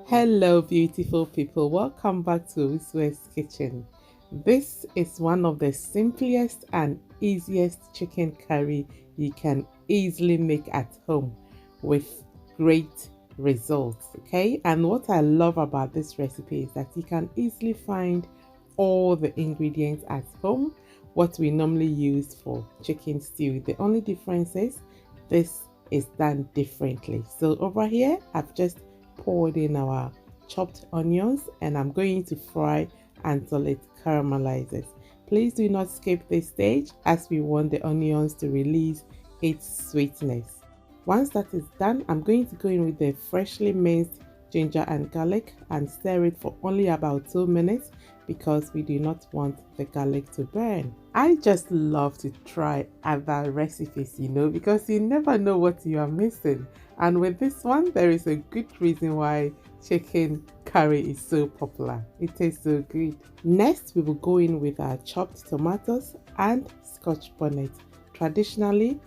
Hello beautiful people, welcome back to Wiswest Kitchen. This is one of the simplest and easiest chicken curry you can easily make at home with great results. Okay, and what I love about this recipe is that you can easily find all the ingredients at home, what we normally use for chicken stew. The only difference is this is done differently. So over here I've just poured in our chopped onions and I'm going to fry until it caramelizes. Please do not skip this stage as we want the onions to release its sweetness. Once that is done, I'm going to go in with the freshly minced ginger and garlic and stir it for only about 2 minutes because we do not want the garlic to burn. I just love to try other recipes, because you never know what you are missing. And with this one, there is a good reason why chicken curry is so popular. It tastes so good. Next, we will go in with our chopped tomatoes and Scotch bonnet. Traditionally,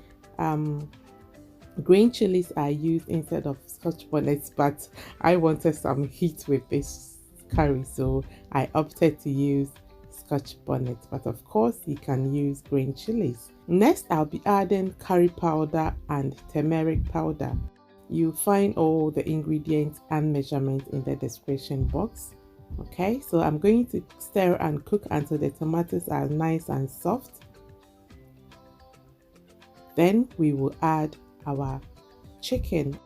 green chilies are used instead of Scotch bonnets, but I wanted some heat with this curry, so I opted to use Scotch bonnet, but of course you can use green chilies. Next, I'll be adding curry powder and turmeric powder. You'll find all the ingredients and measurements in the description box. Okay, so I'm going to stir and cook until the tomatoes are nice and soft. Then we will add our chicken,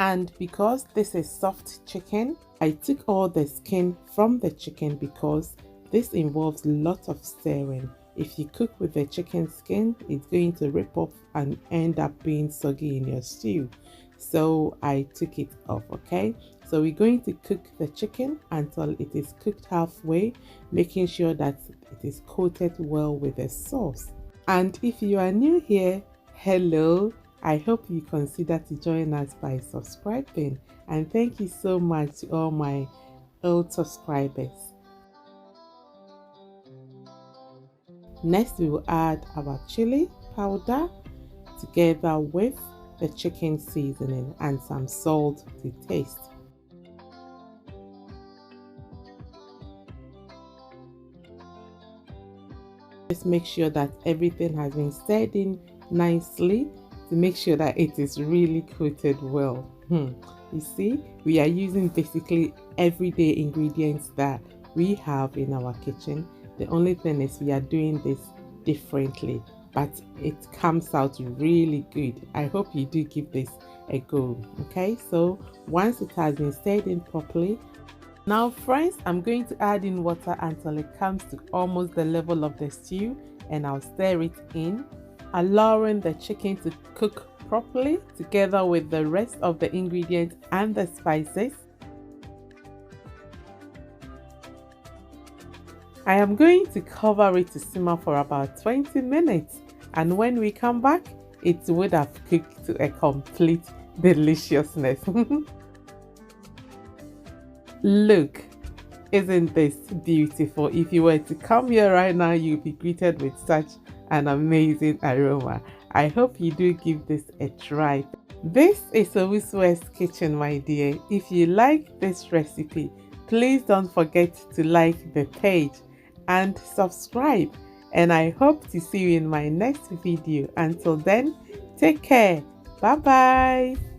and because this is soft chicken, I took all the skin from the chicken because this involves lots of stirring. If you cook with the chicken skin, it's going to rip off and end up being soggy in your stew. So I took it off. Okay, so we're going to cook the chicken until it is cooked halfway, making sure that it is coated well with the sauce. And if you are new here, hello, I hope you consider to join us by subscribing, and thank you so much to all my old subscribers. Next, we will add our chili powder together with the chicken seasoning and some salt to taste. Just make sure that everything has been stirred in nicely to make sure that it is really coated well. You see, we are using basically everyday ingredients that we have in our kitchen. The only thing is we are doing this differently, but it comes out really good. I hope you do give this a go. Okay, so once it has been stirred in properly, now friends, I'm going to add in water until it comes to almost the level of the stew, and I'll stir it in, allowing the chicken to cook properly together with the rest of the ingredients and the spices. I am going to cover it to simmer for about 20 minutes, and when we come back, it would have cooked to a complete deliciousness. Look, isn't this beautiful? If you were to come here right now, you'll be greeted with such an amazing aroma. I hope you do give this a try. This is a Wiswest Kitchen, my dear. If you like this recipe, please don't forget to like the page and subscribe, and I hope to see you in my next video. Until then, take care. Bye bye.